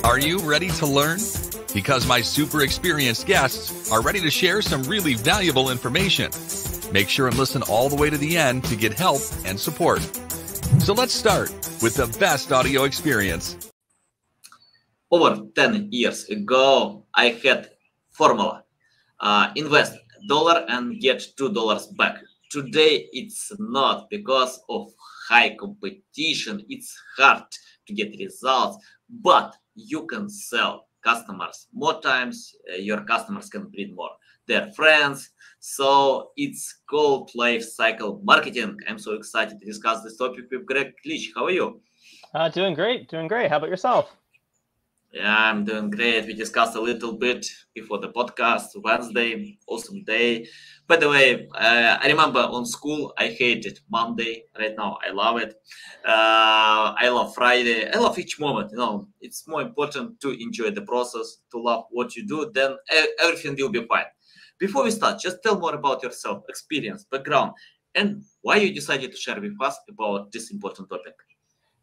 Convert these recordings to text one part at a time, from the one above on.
Are you ready to learn? Because my super experienced guests are ready to share some really valuable information. Make sure and listen all the way to the end to get help and support. So let's start with the best audio experience. Over 10 years ago, I had formula. Invest $1 and get $2 back. Today, it's not because of high competition. It's hard to get results, but you can sell customers more times. Your customers can bring more their friends. So it's called Lifecycle marketing. I'm so excited to discuss this topic with Greg Leach. How are you? Doing great. How about yourself? Yeah, I'm doing great. We discussed a little bit before the podcast. Wednesday, awesome day. By the way, I remember on school, I hated Monday. Right now, I love it. I love Friday. I love each moment. It's more important to enjoy the process, to love what you do, then everything will be fine. Before we start, just tell more about yourself, experience, background, and why you decided to share with us about this important topic.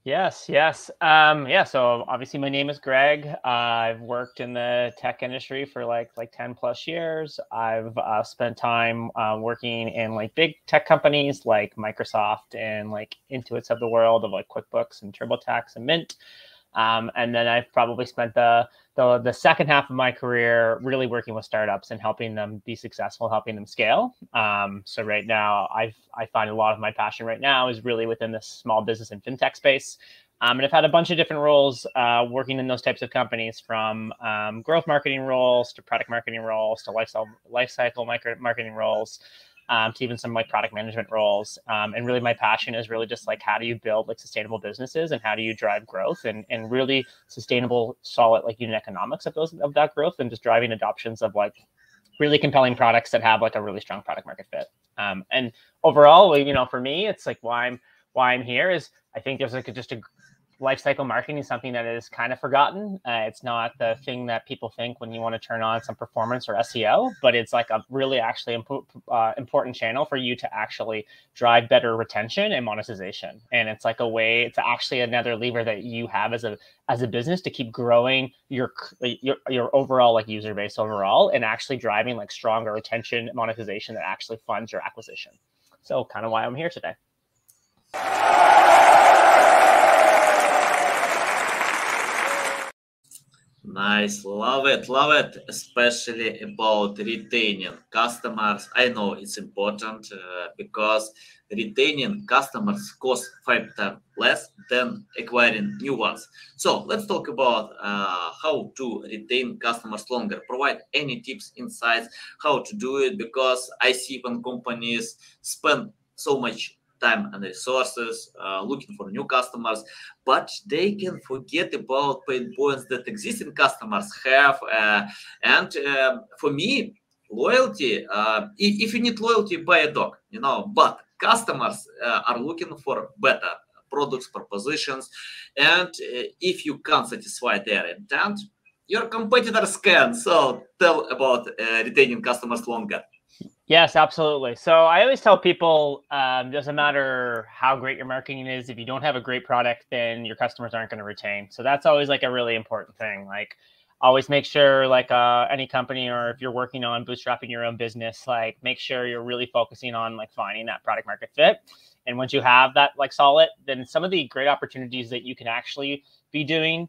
Yes. So obviously my name is Greg. I've worked in the tech industry for like 10 plus years. I've spent time working in like big tech companies like Microsoft and like Intuits of the world of like QuickBooks and TurboTax and Mint. And then I've probably spent the second half of my career really working with startups and helping them be successful, helping them scale. So right now, I find a lot of my passion right now is really within the small business and fintech space. And I've had a bunch of different roles working in those types of companies, from growth marketing roles to product marketing roles to lifecycle marketing roles. To even some like product management roles. And really my passion is really just like, how do you build like sustainable businesses and how do you drive growth and really sustainable, solid like unit economics of that growth, and just driving adoptions of like really compelling products that have like a really strong product market fit. And overall, for me, it's like why I'm here is I think there's like just a lifecycle marketing is something that is kind of forgotten. It's not the thing that people think when you want to turn on some performance or SEO, but it's like a really actually important channel for you to actually drive better retention and monetization. And it's like a way, it's actually another lever that you have as a business to keep growing your overall like user base overall, and actually driving like stronger retention, monetization that actually funds your acquisition. So kind of why I'm here today. Nice, love it, especially about retaining customers. I know it's important because retaining customers costs 5 times less than acquiring new ones. So let's talk about how to retain customers longer. Provide any tips, insights, how to do it, because I see when companies spend so much time and resources looking for new customers, but they can forget about pain points that existing customers have. And for me, loyalty, if you need loyalty, buy a dog, but customers are looking for better products, propositions. And if you can't satisfy their intent, your competitors can. So tell about retaining customers longer. Yes, absolutely. So I always tell people, doesn't matter how great your marketing is, if you don't have a great product, then your customers aren't going to retain. So that's always like a really important thing. Like always make sure like any company, or if you're working on bootstrapping your own business, like make sure you're really focusing on like finding that product market fit. And once you have that like solid, then some of the great opportunities that you can actually be doing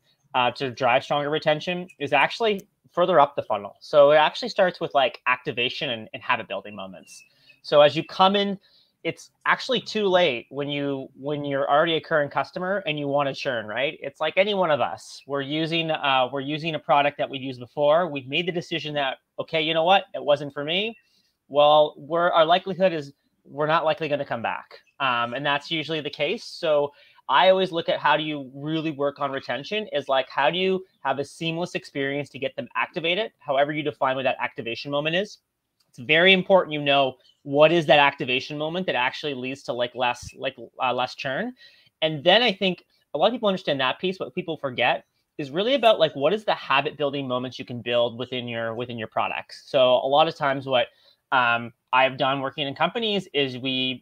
to drive stronger retention is actually further up the funnel. So it actually starts with like activation and habit building moments. So as you come in, it's actually too late when you're already a current customer and you want to churn, right? It's like any one of us. We're using a product that we've used before. We've made the decision that, okay, you know what? It wasn't for me. Well, our likelihood is we're not likely going to come back. And that's usually the case. So I always look at how do you really work on retention is like, how do you have a seamless experience to get them activated, however you define what that activation moment is. It's very important, what is that activation moment that actually leads to less churn. And then I think a lot of people understand that piece. What people forget is really about like, what is the habit building moments you can build within your products. So a lot of times what I've done working in companies is we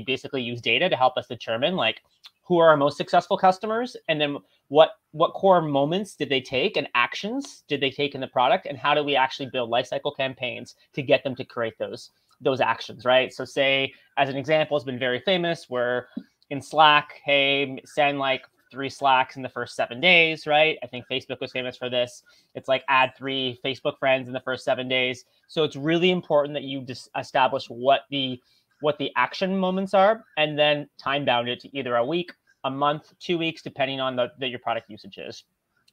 basically use data to help us determine like who are our most successful customers, and then what core moments did they take and actions did they take in the product, and how do we actually build lifecycle campaigns to get them to create those actions, right? So say, as an example, has been very famous, where in Slack, hey, send like 3 Slacks in the first 7 days, right? I think Facebook was famous for this. It's like add 3 Facebook friends in the first 7 days. So it's really important that you just establish what the action moments are, and then time bound it to either a week, a month, 2 weeks, depending on your product usage is.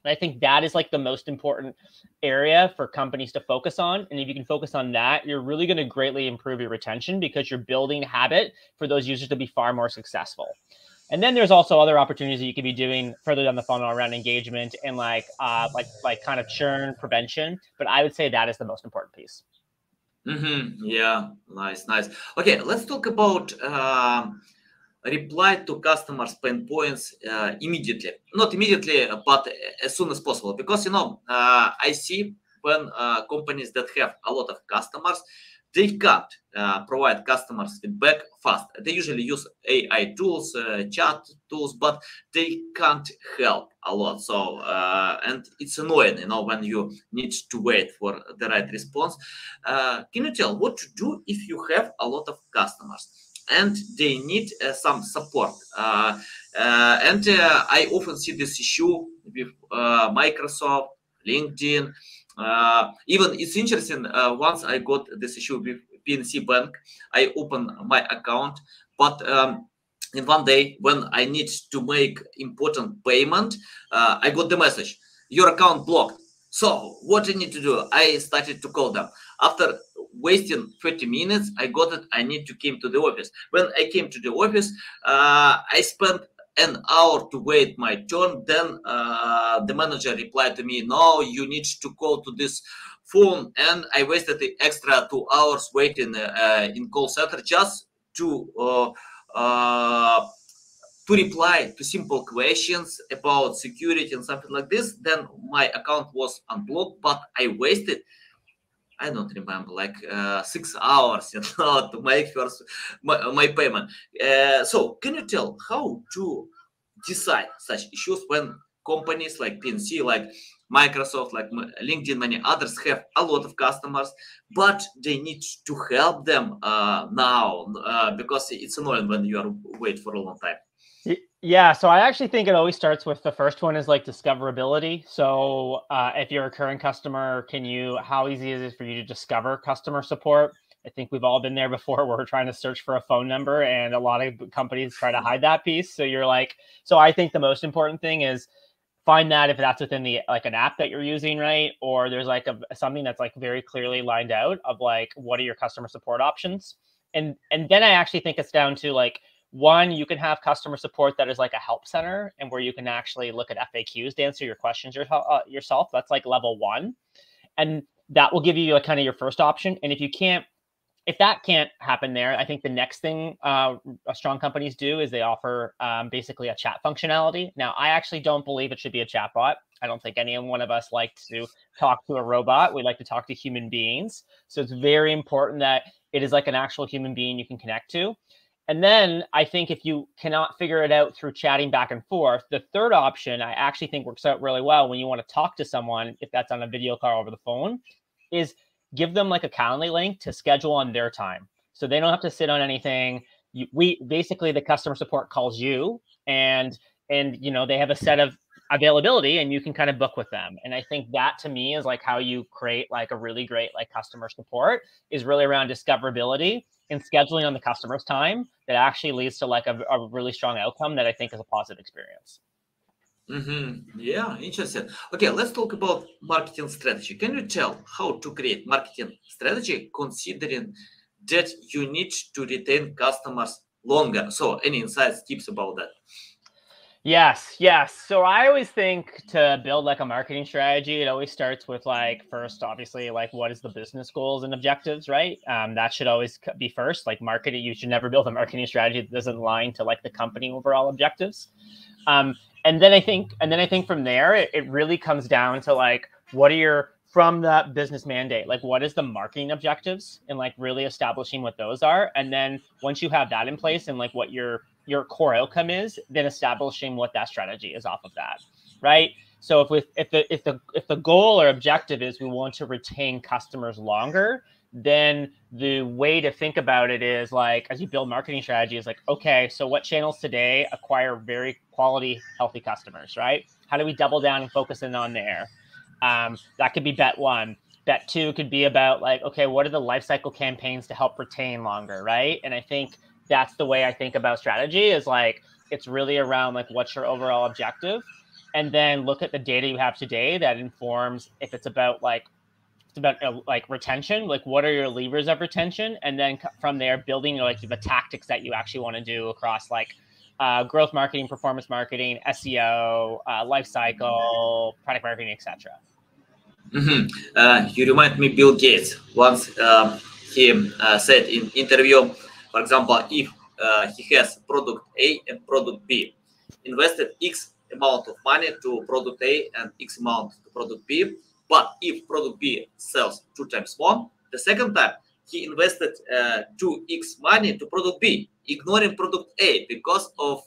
And I think that is like the most important area for companies to focus on. And if you can focus on that, you're really going to greatly improve your retention, because you're building habit for those users to be far more successful. And then there's also other opportunities that you could be doing further down the funnel around engagement and like kind of churn prevention. But I would say that is the most important piece. Yeah, nice. Okay, let's talk about reply to customers' pain points immediately. Not immediately, but as soon as possible. Because, I see when companies that have a lot of customers, they can't provide customers feedback fast. They usually use AI tools, chat tools, but they can't help a lot. So, and it's annoying, when you need to wait for the right response. Can you tell what to do if you have a lot of customers and they need some support? And I often see this issue with Microsoft, LinkedIn. Even it's interesting, once I got this issue with PNC Bank, I opened my account, but in one day when I need to make important payment, I got the message, your account blocked. So what I need to do? I started to call them. After wasting 30 minutes, I got it. I need to came to the office. When I came to the office, I spent an hour to wait my turn. Then the manager replied to me, no, you need to call to this phone. And I wasted the extra 2 hours waiting in call center just to reply to simple questions about security and something like this. Then my account was unblocked, but I wasted, I don't remember, like 6 hours, to make first my payment. So can you tell how to decide such issues when companies like PNC, like Microsoft, like LinkedIn, many others have a lot of customers, but they need to help them now because it's annoying when you are wait for a long time. Yeah, so I actually think it always starts with the first one is like discoverability. So if you're a current customer, how easy is it for you to discover customer support? I think we've all been there before where we're trying to search for a phone number, and a lot of companies try to hide that piece. So I think the most important thing is find that if that's within like an app that you're using, right? Or there's like something that's like very clearly lined out of like, what are your customer support options? And then I actually think it's down to like, one, you can have customer support that is like a help center, and where you can actually look at FAQs to answer your questions yourself. That's like level 1. And that will give you kind of your first option. And if that can't happen there, I think the next thing strong companies do is they offer basically a chat functionality. Now, I actually don't believe it should be a chatbot. I don't think any one of us like to talk to a robot. We like to talk to human beings. So it's very important that it is like an actual human being you can connect to. And then I think if you cannot figure it out through chatting back and forth, the third option I actually think works out really well when you want to talk to someone, if that's on a video call over the phone, is give them like a Calendly link to schedule on their time. So they don't have to sit on anything. Basically the customer support calls you, and they have a set of availability, and you can kind of book with them. And I think that to me is like how you create like a really great like customer support, is really around discoverability and scheduling on the customer's time that actually leads to like a really strong outcome that I think is a positive experience. Yeah, interesting. Okay, let's talk about marketing strategy. Can you tell how to create marketing strategy considering that you need to retain customers longer? So any insights, tips about that? Yes. So I always think to build like a marketing strategy, it always starts with like, first, obviously, like what is the business goals and objectives, right? That should always be first. Like marketing, you should never build a marketing strategy that doesn't align to like the company overall objectives. And then I think from there, it really comes down to like, what are from the business mandate, like what is the marketing objectives, and like really establishing what those are. And then once you have that in place and like what your your core outcome is, then establishing what that strategy is off of that, right? So if the goal or objective is we want to retain customers longer, then the way to think about it is like, as you build marketing strategy, is like, okay, so what channels today acquire very quality, healthy customers, right? How do we double down and focus in on there? That could be bet one. Bet two could be about like, okay, what are the lifecycle campaigns to help retain longer, right? And I think that's the way I think about strategy is like, it's really around like, what's your overall objective? And then look at the data you have today that informs if it's about like retention, like what are your levers of retention? And then from there, building like the tactics that you actually want to do across like growth marketing, performance marketing, SEO, life cycle, product marketing, etc. You remind me Bill Gates. Once he said in interview, for example, if he has product A and product B, invested X amount of money to product A and X amount to product B, but if product B sells 2 times more, the second time he invested 2x money to product B, ignoring product A because of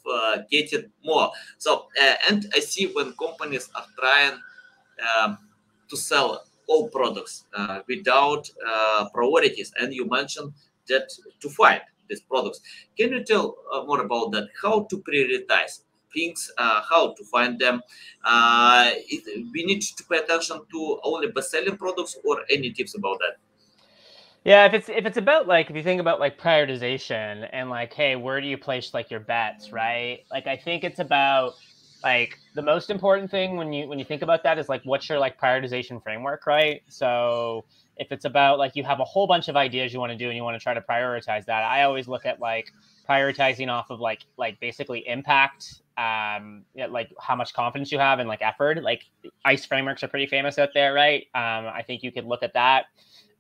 getting more. So, and I see when companies are trying to sell all products without priorities, and you mentioned that to find these products. Can you tell more about that? How to prioritize things, how to find them? We need to pay attention to only best-selling products, or any tips about that? Yeah, if it's about like, if you think about like prioritization and like, hey, where do you place like your bets, right? Like I think it's about like the most important thing when you think about that is like, what's your like prioritization framework, right? So if it's about like you have a whole bunch of ideas you want to do and you want to try to prioritize that, I always look at like prioritizing off of like basically impact, like how much confidence you have and like effort. Like ICE frameworks are pretty famous out there, right? I think you could look at that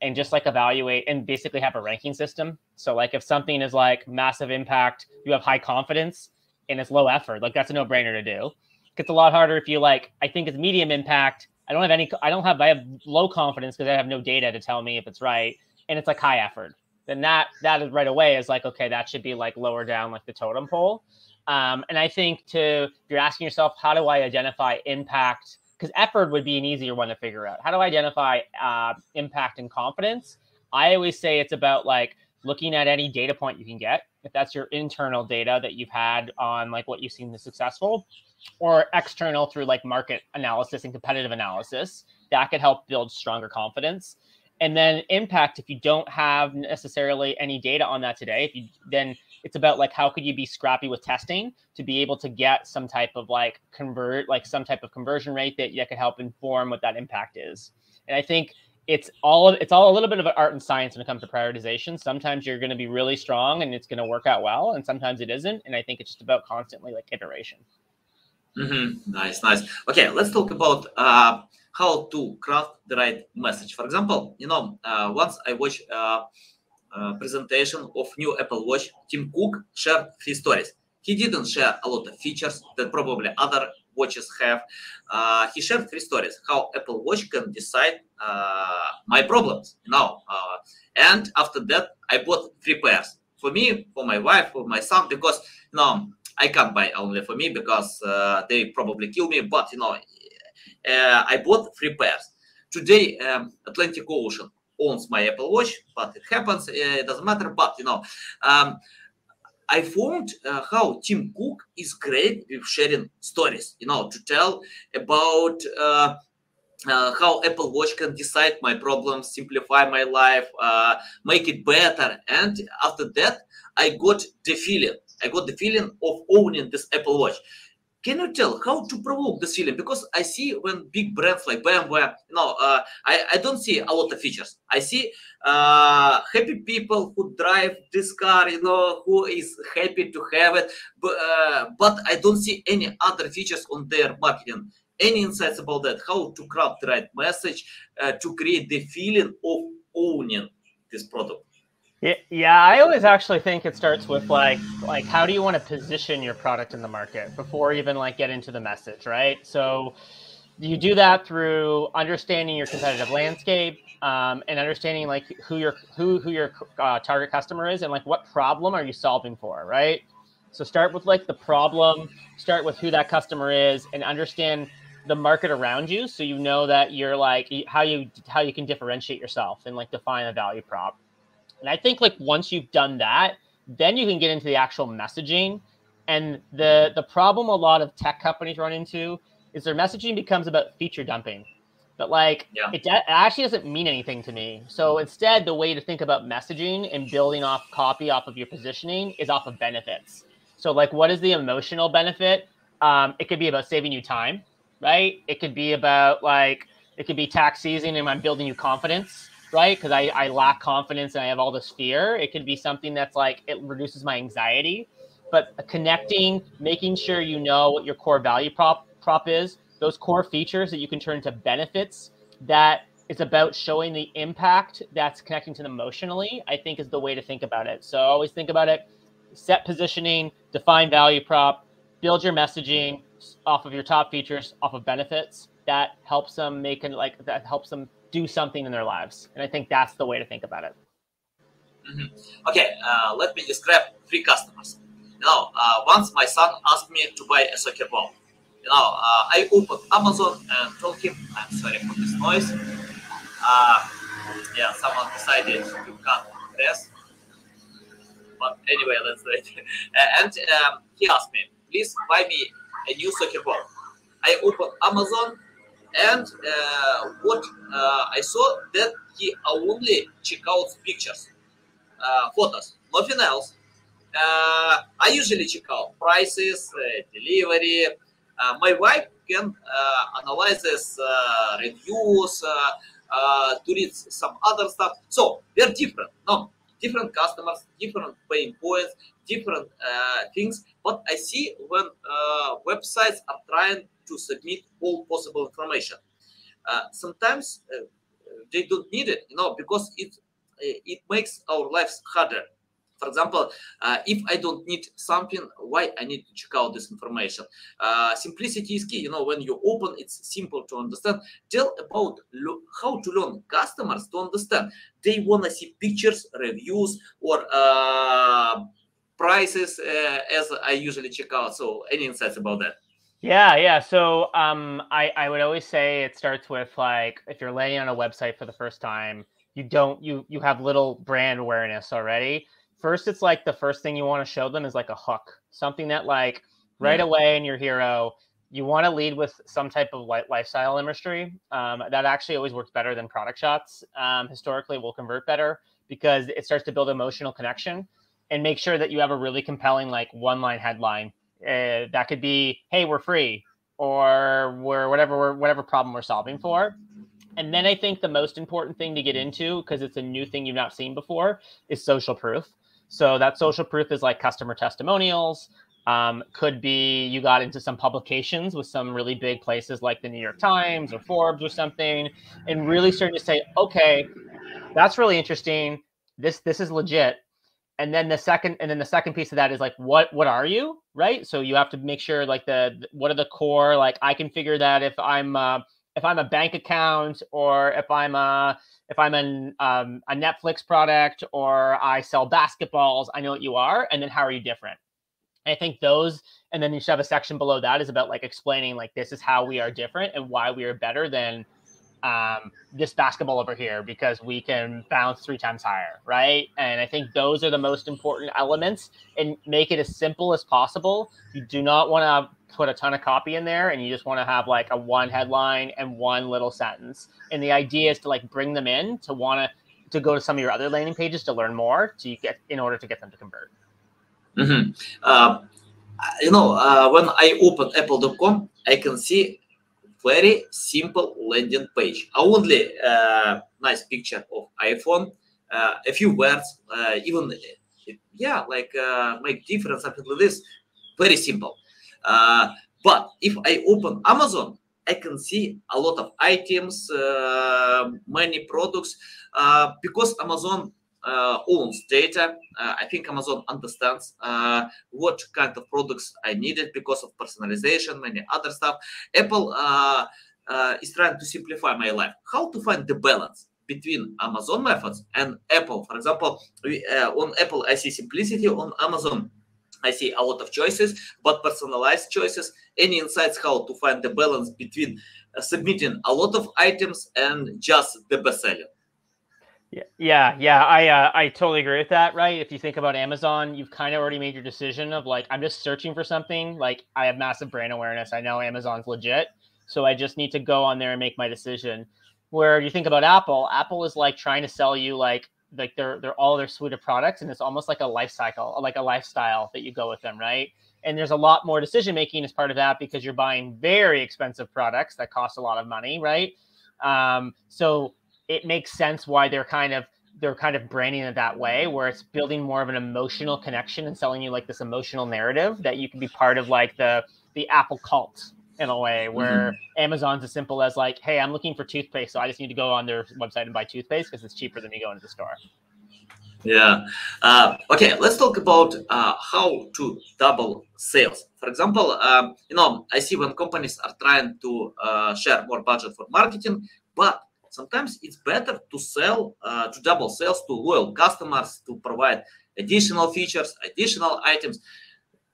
and just like evaluate and basically have a ranking system. So like if something is like massive impact, you have high confidence and it's low effort, like that's a no-brainer to do. It gets a lot harder if you like, I think it's medium impact. I have low confidence because I have no data to tell me if it's right. And it's like high effort. Then that is right away is like, okay, that should be like lower down like the totem pole. And I think if you're asking yourself, how do I identify impact? Because effort would be an easier one to figure out. How do I identify impact and confidence? I always say it's about like looking at any data point you can get. If that's your internal data that you've had on like what you've seen is successful, or external through like market analysis and competitive analysis, that could help build stronger confidence. And then impact, if you don't have necessarily any data on that today, then it's about like, how could you be scrappy with testing to be able to get some type of like some type of conversion rate that could help inform what that impact is. And I think it's all a little bit of an art and science when it comes to prioritization. Sometimes you're going to be really strong and it's going to work out well, and sometimes it isn't. And I think it's just about constantly like iteration. Nice. Okay, let's talk about how to craft the right message. For example, once I watched presentation of new Apple Watch, Tim Cook shared 3 stories. He didn't share a lot of features that probably other watches have. He shared 3 stories how Apple Watch can decide my problems. And after that, I bought 3 pairs for me, for my wife, for my son, because I can't buy only for me because they probably kill me. But I bought 3 pairs. Today, Atlantic Ocean owns my Apple Watch, but it happens. It doesn't matter. But I found how Tim Cook is great with sharing stories. To tell about how Apple Watch can decide my problems, simplify my life, make it better. And after that, I got the feeling of owning this Apple Watch. Can you tell how to provoke this feeling? Because I see when big brands like BMW, I don't see a lot of features. I see happy people who drive this car, who is happy to have it, but I don't see any other features on their marketing. Any insights about that? How to craft the right message to create the feeling of owning this product? Yeah, I always actually think it starts with like how do you want to position your product in the market before even like get into the message, right? So you do that through understanding your competitive landscape, and understanding like who your target customer is and like what problem are you solving for, right? So start with like the problem, start with who that customer is, and understand the market around you, so you know that you're like how you can differentiate yourself and like define a value prop. And I think like once you've done that, then you can get into the actual messaging. And the problem a lot of tech companies run into is their messaging becomes about feature dumping. But like it actually doesn't mean anything to me. So instead, the way to think about messaging and building off copy off of your positioning is off of benefits. So like, what is the emotional benefit? It could be about saving you time, right? It could be about like, it could be tax season and I'm building you confidence, right? Because I lack confidence and I have all this fear. It could be something that's like, it reduces my anxiety. But connecting, making sure you know what your core value prop is, those core features that you can turn into benefits, that is about showing the impact that's connecting to them emotionally, I think is the way to think about it. So always think about it, set positioning, define value prop, build your messaging off of your top features, off of benefits. That helps them that helps them do something in their lives. And I think that's the way to think about it. Okay, let me describe 3 customers. Once my son asked me to buy a soccer ball. I opened Amazon and told him, I'm sorry for this noise. Someone decided to cut press. But anyway, let's do it. And he asked me, please buy me a new soccer ball. I opened Amazon and what I saw that he only check out pictures, photos, nothing else. I usually check out prices, delivery. My wife can analyze this, reviews, to read some other stuff. So they're different. No, different customers, different pain points, different things. But I see when websites are trying to submit all possible information. Sometimes they don't need it, because it makes our lives harder. For example, if I don't need something, why I need to check out this information? Simplicity is key. When you open, it's simple to understand. Tell about how to learn customers to understand. They want to see pictures, reviews, or prices, as I usually check out. So any insights about that? Yeah. So I would always say it starts with like, if you're landing on a website for the first time, you have little brand awareness already. First, it's like the first thing you want to show them is like a hook, something that like right away in your hero, you want to lead with some type of lifestyle imagery. That actually always works better than product shots. Historically, will convert better because it starts to build emotional connection, and make sure that you have a really compelling like one-line headline. That could be, hey, we're free, or we're whatever problem we're solving for. And then I think the most important thing to get into, because it's a new thing you've not seen before, is social proof. So that social proof is like customer testimonials. Could be you got into some publications with some really big places like the New York Times or Forbes or something, and really starting to say, okay, that's really interesting. This is legit. And then the second piece of that is like, what are you, right? So you have to make sure like what are the core, like I can figure that if I'm a bank account, or if I'm a Netflix product, or I sell basketballs, I know what you are. And then how are you different? I think those, and then you should have a section below that is about like explaining like, this is how we are different and why we are better than this basketball over here, because we can bounce 3 times higher, right? And I think those are the most important elements, and make it as simple as possible. You do not want to put a ton of copy in there, and you just want to have like a one headline and one little sentence. And the idea is to like bring them in to want to go to some of your other landing pages to learn more, in order to get them to convert. When I open apple.com, I can see very simple landing page. Only nice picture of iPhone, a few words, even make difference, something like this. Very simple. But if I open Amazon, I can see a lot of items, many products, because Amazon owns data. I think Amazon understands what kind of products I needed because of personalization, many other stuff. Apple is trying to simplify my life. How to find the balance between Amazon methods and Apple? For example, on Apple, I see simplicity. On Amazon, I see a lot of choices, but personalized choices. Any insights how to find the balance between submitting a lot of items and just the best seller? Yeah. I totally agree with that. Right. If you think about Amazon, you've kind of already made your decision of like, I'm just searching for something. Like I have massive brand awareness. I know Amazon's legit. So I just need to go on there and make my decision. Where you think about Apple is like trying to sell you like they're all their suite of products. And it's almost like a life cycle, like a lifestyle that you go with them. Right. And there's a lot more decision making as part of that because you're buying very expensive products that cost a lot of money. Right. So it makes sense why they're kind of branding it that way, where it's building more of an emotional connection and selling you like this emotional narrative that you can be part of like the Apple cult in a way, where Amazon's as simple as like, hey, I'm looking for toothpaste, so I just need to go on their website and buy toothpaste because it's cheaper than me going to the store. Yeah. Okay, let's talk about how to double sales. For example, I see when companies are trying to share more budget for marketing, but sometimes it's better to sell, to double sales to loyal customers, to provide additional features, additional items.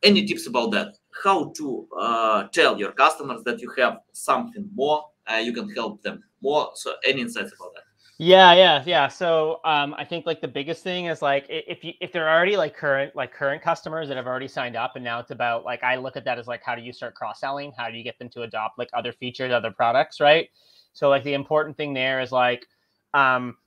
Any tips about that? How to tell your customers that you have something more, you can help them more. So any insights about that? Yeah. So I think like the biggest thing is like if they're already like current customers that have already signed up, and now it's about like, I look at that as like, how do you start cross-selling? How do you get them to adopt like other features, other products, right? So like the important thing there is like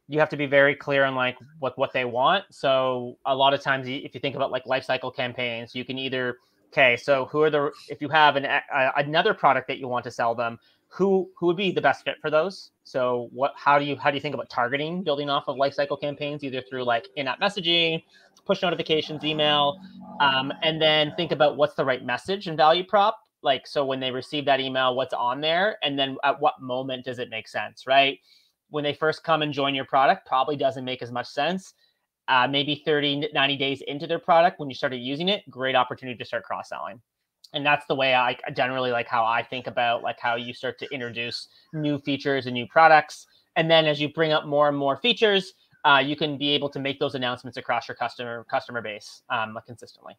you have to be very clear on like what they want. So a lot of times if you think about like lifecycle campaigns, you can either, okay, so if you have another product that you want to sell them, who would be the best fit for those? So how do you think about targeting, building off of lifecycle campaigns, either through like in-app messaging, push notifications, email, and then think about what's the right message and value prop. Like, so when they receive that email, what's on there, and then at what moment does it make sense, right? When they first come and join your product, probably doesn't make as much sense. Maybe 30, 90 days into their product, when you started using it, great opportunity to start cross-selling. And that's the way I generally like how I think about like how you start to introduce new features and new products. And then as you bring up more and more features, you can be able to make those announcements across your customer base consistently.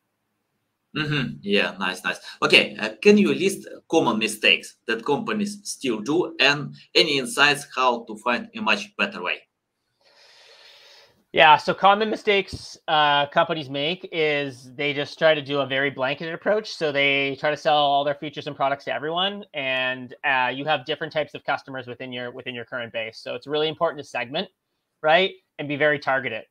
Yeah, nice. Okay, can you list common mistakes that companies still do, and any insights how to find a much better way? Yeah, so common mistakes companies make is they just try to do a very blanketed approach. So they try to sell all their features and products to everyone, and you have different types of customers within your current base. So it's really important to segment, right, and be very targeted.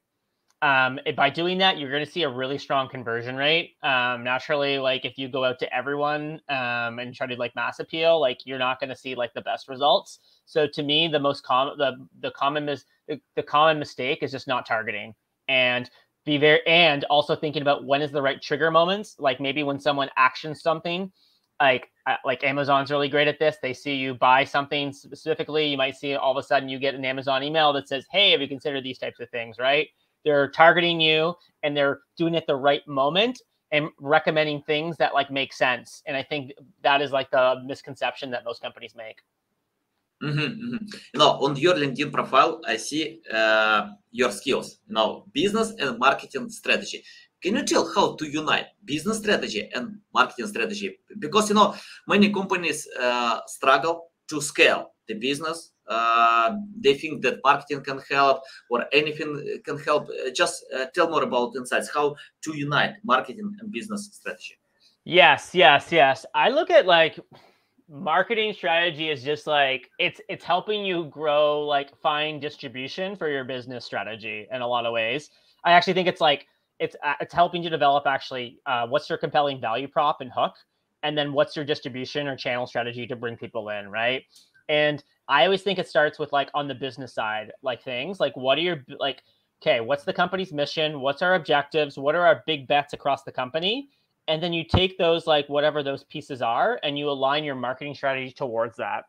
By doing that, you're going to see a really strong conversion rate. Naturally, like if you go out to everyone and try to like mass appeal, like you're not going to see like the best results. So to me, the most common, the common mistake is just not targeting, and and also thinking about when is the right trigger moments. Like maybe when someone actions something, like Amazon's really great at this. They see you buy something specifically. You might see all of a sudden you get an Amazon email that says, "Hey, have you considered these types of things?" Right? They're targeting you and they're doing it at the right moment and recommending things that like make sense. And I think that is like the misconception that most companies make. On your LinkedIn profile, I see your skills. Business and marketing strategy. Can you tell how to unite business strategy and marketing strategy? Because many companies struggle to scale the business. They think that marketing can help or anything can help. Just tell more about insights, how to unite marketing and business strategy. Yes. I look at like marketing strategy is just like it's helping you grow, like find distribution for your business strategy in a lot of ways. I actually think it's like it's helping you develop actually what's your compelling value prop and hook, and then what's your distribution or channel strategy to bring people in, right? And I always think it starts with like on the business side, like things like what are your like, okay, what's the company's mission? What's our objectives? What are our big bets across the company? And then you take those, like whatever those pieces are, and you align your marketing strategy towards that.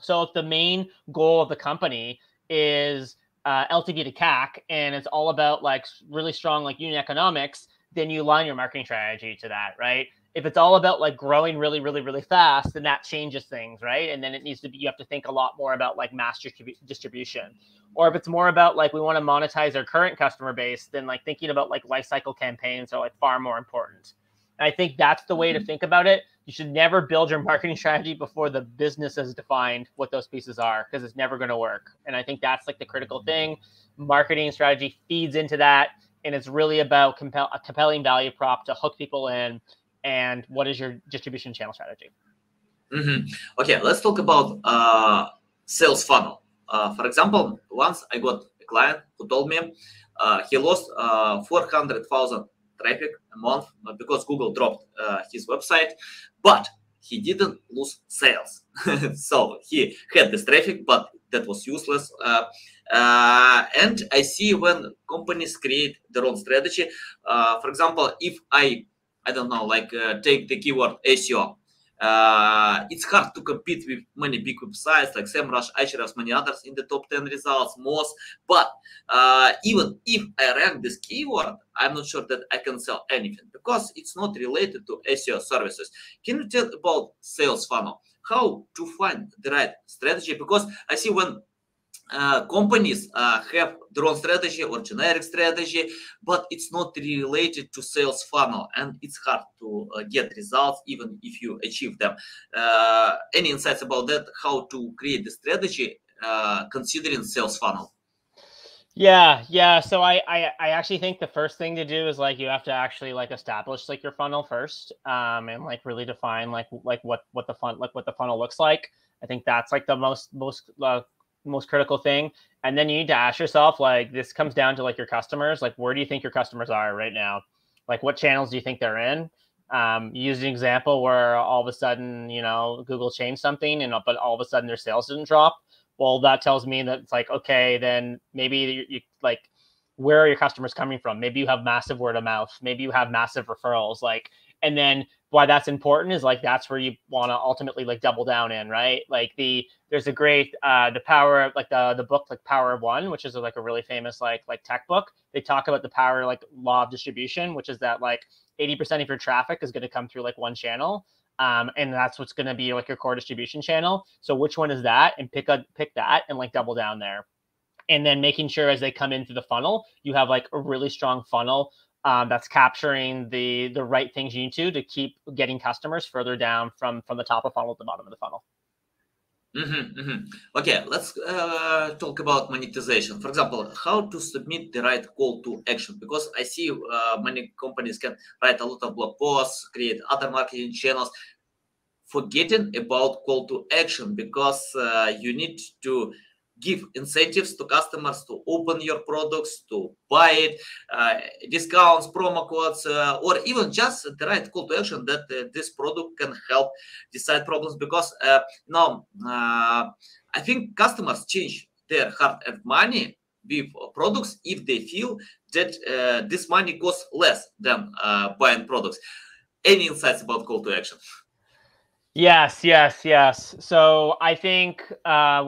So if the main goal of the company is LTV to CAC, and it's all about like really strong like unit economics, then you align your marketing strategy to that, right? If it's all about like growing really, really, really fast, then that changes things, right? And then it needs to be, you have to think a lot more about like mass distribution. Or if it's more about like we want to monetize our current customer base, then like thinking about like life cycle campaigns are like far more important. And I think that's the way to think about it. You should never build your marketing strategy before the business has defined what those pieces are, because it's never going to work. And I think that's like the critical thing. Marketing strategy feeds into that. And it's really about a compelling value prop to hook people in. And what is your distribution channel strategy? Okay, let's talk about sales funnel. For example, once I got a client who told me he lost 400,000 traffic a month because Google dropped his website, but he didn't lose sales. So he had this traffic, but that was useless. And I see when companies create their own strategy. For example, if I don't know, like take the keyword SEO. It's hard to compete with many big websites like SEMrush, Ahrefs, many others in the top 10 results, Moz. But even if I rank this keyword, I'm not sure that I can sell anything because it's not related to SEO services. Can you tell about sales funnel? How to find the right strategy? Because I see when companies have their own strategy or generic strategy, but it's not related to sales funnel, and it's hard to get results even if you achieve them. Any insights about that? How to create the strategy considering sales funnel? Yeah. So I actually think the first thing to do is like you have to actually like establish like your funnel first, and like really define like what the funnel looks like. I think that's like the most critical thing. And then you need to ask yourself, like, this comes down to like your customers, like where do you think your customers are right now? Like what channels do you think they're in? Use an example where all of a sudden, Google changed something but all of a sudden their sales didn't drop. Well, that tells me that it's like, okay, then maybe you like, where are your customers coming from? Maybe you have massive word of mouth. Maybe you have massive referrals. Like, and then why that's important is like, that's where you want to ultimately like double down in, right? Like there's a great, the power of like the book, like Power of One, which is like a really famous, like tech book. They talk about the power, like law of distribution, which is that like 80% of your traffic is going to come through like one channel. And that's what's going to be like your core distribution channel. So which one is that? And pick that and like double down there. And then making sure as they come into the funnel, you have like a really strong funnel that's capturing the right things you need to keep getting customers further down from the top of the funnel to the bottom of the funnel. Okay, let's talk about monetization. For example, how to submit the right call to action, because I see many companies can write a lot of blog posts, create other marketing channels, forgetting about call to action, because you need to give incentives to customers to open your products, to buy it, discounts, promo codes, or even just the right call to action that this product can help decide problems. Because now I think customers change their hard-earned money with products if they feel that this money costs less than buying products. Any insights about call to action? Yes. So I think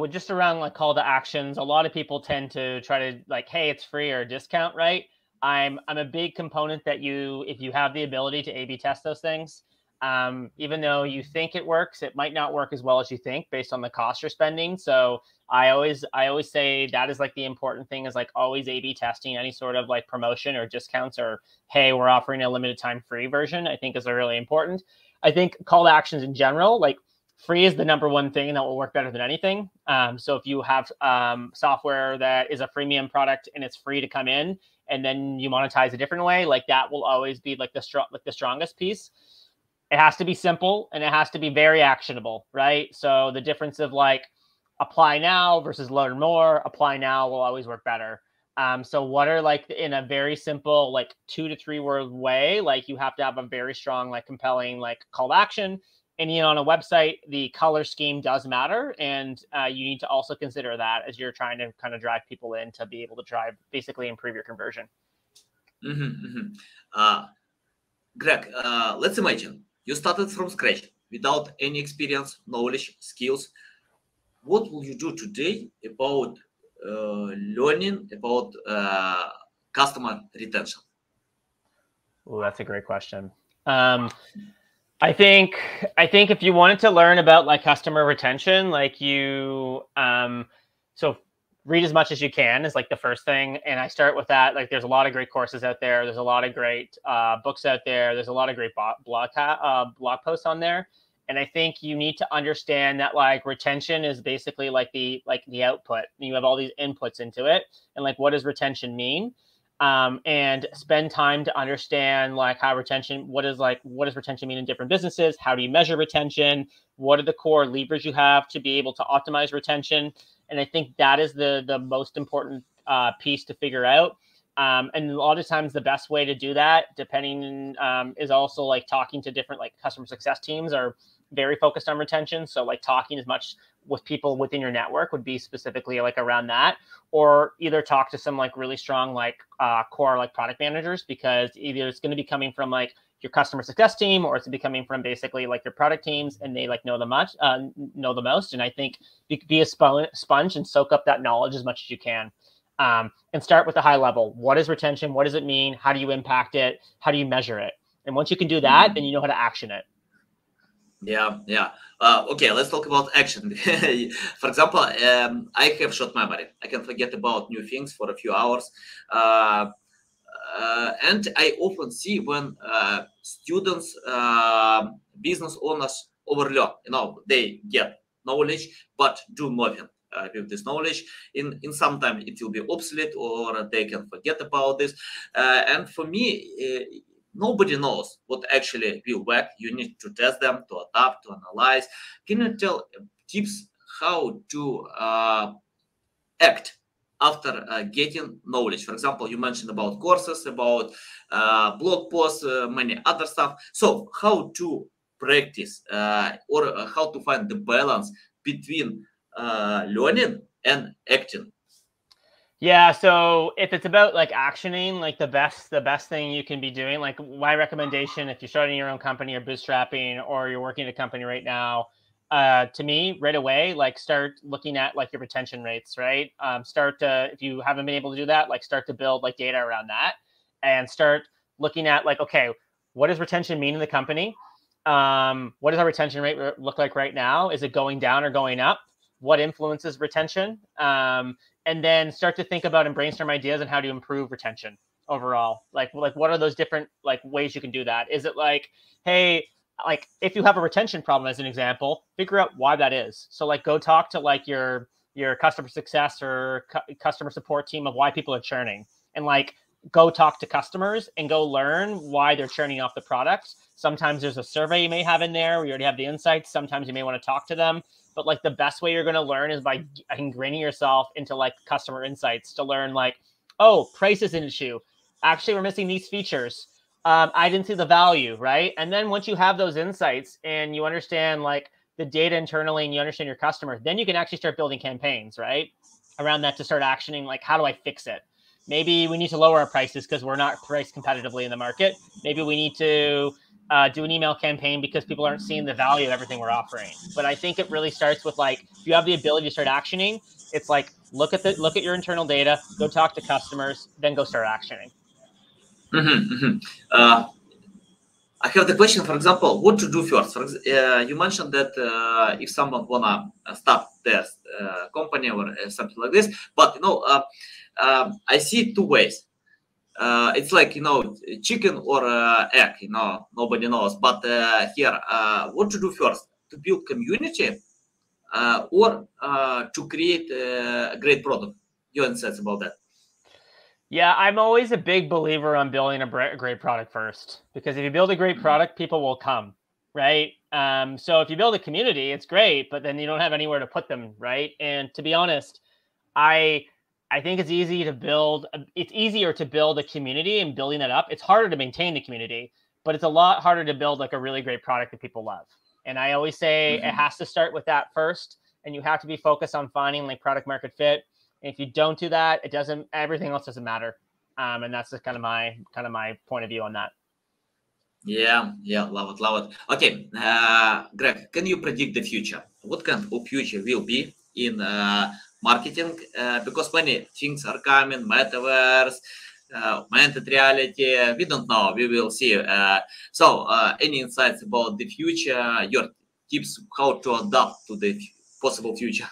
with just around like call to actions, a lot of people tend to try to like, hey, it's free or a discount, right? I'm a big component that if you have the ability to A/B test those things, even though you think it works, it might not work as well as you think based on the cost you're spending. So I always say that is like the important thing, is like always A/B testing any sort of like promotion or discounts, or hey, we're offering a limited time free version, I think is really important. I think call to actions in general, like free is the number one thing that will work better than anything. So if you have software that is a freemium product and it's free to come in, and then you monetize a different way, like that will always be like the strongest piece. It has to be simple and it has to be very actionable, right? So the difference of like apply now versus learn more, apply now will always work better. So what are like in a very simple, like 2 to 3 word way, like you have to have a very strong, like compelling, like call to action. And, on a website, the color scheme does matter. And you need to also consider that as you're trying to kind of drive people in to be able to basically improve your conversion. Greg, let's imagine you started from scratch without any experience, knowledge, skills. What will you do today about learning about customer retention? Oh, that's a great question. I think if you wanted to learn about like customer retention, like so read as much as you can is like the first thing. And I start with that. Like there's a lot of great courses out there. There's a lot of great books out there. There's a lot of great blog posts on there. And I think you need to understand that like retention is basically like the output. You have all these inputs into it. And like, what does retention mean? And spend time to understand like how retention, what does retention mean in different businesses? How do you measure retention? What are the core levers you have to be able to optimize retention? And I think that is the most important piece to figure out. And a lot of times the best way to do that, depending, is also like talking to different like customer success teams are very focused on retention. So like talking as much with people within your network would be specifically like around that, or either talk to some like really strong like core like product managers, because either it's going to be coming from like your customer success team, or it's becoming from basically like your product teams, and they like know the most. And I think be a sponge and soak up that knowledge as much as you can. And start with the high level. What is retention? What does it mean? How do you impact it? How do you measure it? And once you can do that, then you know how to action it. Yeah. Okay, let's talk about action. For example, I have short memory. I can forget about new things for a few hours. And I often see when students, business owners overload, they get knowledge, but do nothing with this knowledge. In some time it will be obsolete, or they can forget about this. And for me, nobody knows what actually will work. You need to test them, to adapt, to analyze. Can you tell tips how to act after getting knowledge? For example, you mentioned about courses, about blog posts, many other stuff. So how to practice or how to find the balance between learning and acting? Yeah, so if it's about like actioning, like the best thing you can be doing, like my recommendation, if you're starting your own company or bootstrapping, or you're working at a company right now, to me right away, like start looking at like your retention rates, right? If you haven't been able to do that, like start to build like data around that, and start looking at like, okay, what does retention mean in the company? What does our retention rate look like right now? Is it going down or going up? What influences retention? And then start to think about and brainstorm ideas on how to improve retention overall. Like what are those different like ways you can do that? Is it like, hey, like if you have a retention problem as an example, figure out why that is. So like go talk to like your customer success or customer support team of why people are churning, and like go talk to customers and go learn why they're churning off the product. Sometimes there's a survey you may have in there where you already have the insights. Sometimes you may want to talk to them. But like the best way you're going to learn is by ingraining yourself into like customer insights to learn like, oh, price is an issue. Actually, we're missing these features. I didn't see the value, right? And then once you have those insights and you understand like the data internally and you understand your customer, then you can actually start building campaigns, right? Around that to start actioning, like, how do I fix it? Maybe we need to lower our prices because we're not priced competitively in the market. Maybe we need to do an email campaign because people aren't seeing the value of everything we're offering. But I think it really starts with like, if you have the ability to start actioning, it's like, look at your internal data, go talk to customers, then go start actioning. I have the question, for example, what to do first. You mentioned that if someone wanna start their company or something like this, but I see two ways. It's like, chicken or egg, nobody knows. But here, what to do first? To build community or to create a great product? Your insights about that? Yeah, I'm always a big believer on building a great product first, because if you build a great product, people will come, right? So if you build a community, it's great, but then you don't have anywhere to put them, right? And to be honest, I think it's easy to build. It's easier to build a community and building that up. It's harder to maintain the community, but it's a lot harder to build like a really great product that people love. And I always say it has to start with that first, and you have to be focused on finding like product market fit. And if you don't do that, everything else doesn't matter. And that's just kind of my point of view on that. Yeah, love it. Okay, Greg, can you predict the future? What kind of future will be in marketing? Because many things are coming, metaverse, augmented reality. We don't know. We will see. So, any insights about the future? Your tips how to adapt to the possible future?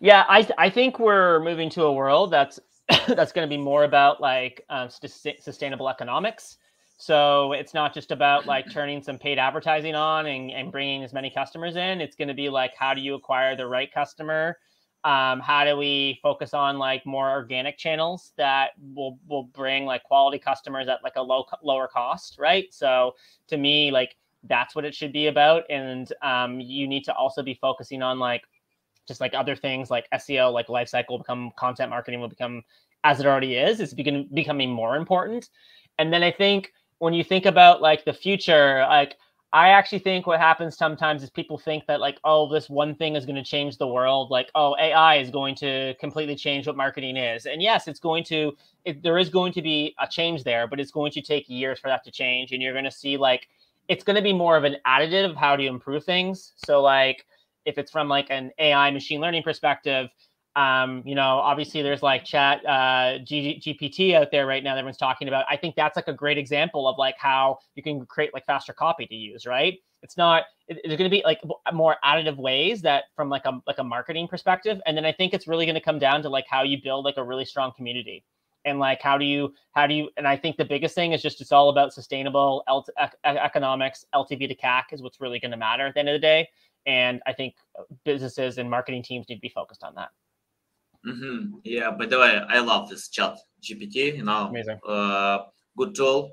Yeah, I think we're moving to a world that's that's going to be more about like sustainable economics. So it's not just about like turning some paid advertising on and bringing as many customers in. It's going to be like, how do you acquire the right customer? How do we focus on like more organic channels that will bring like quality customers at like a lower cost, right? So to me, like that's what it should be about. And you need to also be focusing on like just like other things like SEO, like Lifecycle will become, content marketing will become, as it already is, it's becoming more important. And then I think when you think about like the future, like I actually think what happens sometimes is people think that like, oh, this one thing is going to change the world. Like, oh, AI is going to completely change what marketing is. And yes, it's going to, there is going to be a change there, but it's going to take years for that to change. And you're going to see like, it's going to be more of an additive of how do you improve things. So like, if it's from like an AI machine learning perspective, obviously there's like chat GPT out there right now that everyone's talking about. I think that's like a great example of like how you can create like faster copy to use, right? It's not, there's going to be like more additive ways that from like a marketing perspective. And then I think it's really going to come down to like how you build like a really strong community. And like, how do you, and I think the biggest thing is just, it's all about sustainable economics. LTV to CAC is what's really going to matter at the end of the day. And I think businesses and marketing teams need to be focused on that. Yeah, by the way, I love this chat GPT, Amazing. Good tool,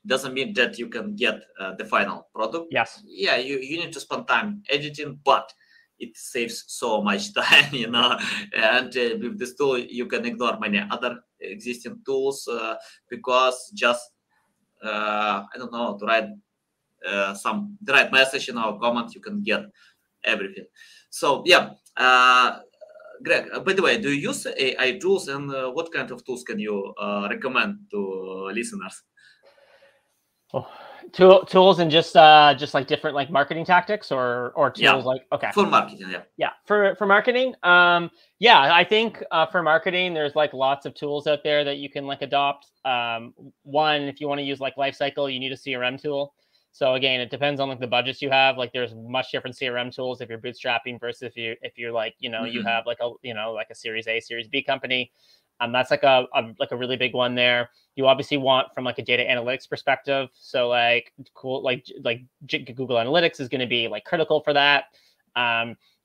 doesn't mean that you can get the final product. Yes. Yeah, you need to spend time editing, but it saves so much time, and with this tool, you can ignore many other existing tools because just, I don't know, to write the right message in our comment, you can get everything. So yeah, Greg, by the way, do you use AI tools, and what kind of tools can you recommend to listeners? Oh, tools and just like different like marketing tactics or tools like, okay, for marketing, for marketing, I think for marketing there's like lots of tools out there that you can like adopt. One, if you want to use like Lifecycle, you need a CRM tool. So again, it depends on like the budgets you have. Like there's much different CRM tools if you're bootstrapping versus if you're like, you have like a Series A, Series B company. That's like a really big one there. You obviously want from like a data analytics perspective. So like cool, like Google Analytics is going to be like critical for that.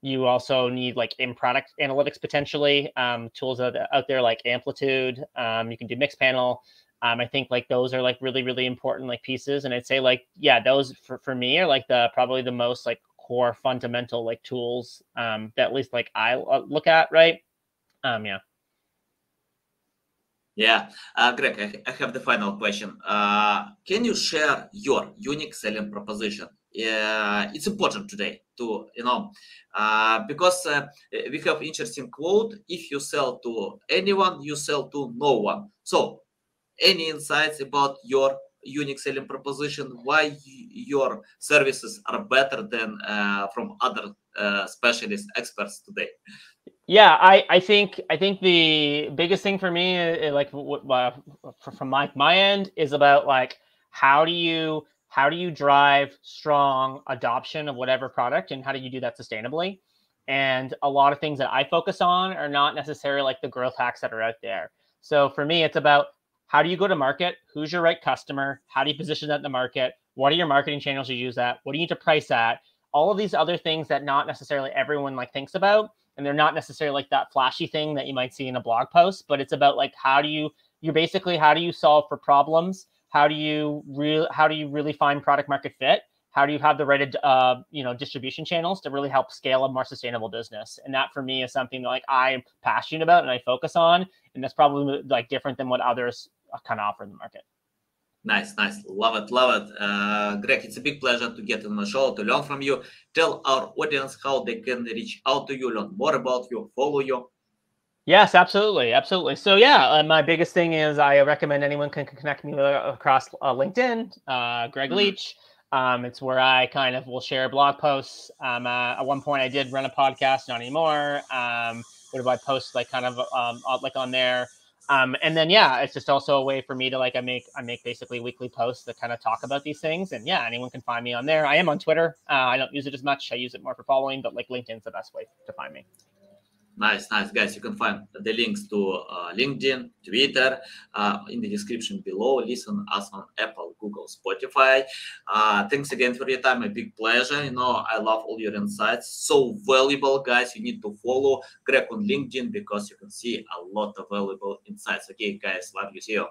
You also need like in-product analytics potentially. Tools out there like Amplitude. You can do Mixpanel. I think like those are like really, really important like pieces. And I'd say like, those for me are like probably the most like core fundamental like tools that at least like I look at, right? Greg, I have the final question. Can you share your unique selling proposition? It's important today to, because we have interesting quote: if you sell to anyone, you sell to no one. So any insights about your unique selling proposition, why your services are better than from other specialist experts today? Yeah, I think the biggest thing for me, like from my end, is about like how do you drive strong adoption of whatever product, and how do you do that sustainably? And a lot of things that I focus on are not necessarily like the growth hacks that are out there. So for me, it's about how do you go to market? Who's your right customer? How do you position that in the market? What are your marketing channels you use at? What do you need to price at? All of these other things that not necessarily everyone like thinks about. And they're not necessarily like that flashy thing that you might see in a blog post, but it's about like how do you solve for problems? How do you really find product market fit? How do you have the right distribution channels to really help scale a more sustainable business? And that for me is something that like I'm passionate about and I focus on, and that's probably like different than what others kind of offer in the market. Nice. Love it. Greg, it's a big pleasure to get on the show, to learn from you. Tell our audience how they can reach out to you, learn more about you, follow you. Yes, absolutely. So my biggest thing is I recommend anyone can connect me across LinkedIn, Greg Leach. It's where I kind of will share blog posts. At one point I did run a podcast, not anymore. What do I post like kind of like on there? And then it's just also a way for me to like I make basically weekly posts that kind of talk about these things. And anyone can find me on there. I am on Twitter. I don't use it as much. I use it more for following, but like LinkedIn's the best way to find me. Nice, guys. You can find the links to LinkedIn, Twitter in the description below. Listen us on Apple, Google, Spotify. Thanks again for your time. A big pleasure. I love all your insights. So valuable, guys. You need to follow Greg on LinkedIn because you can see a lot of valuable insights. Okay, guys. Love you. See you.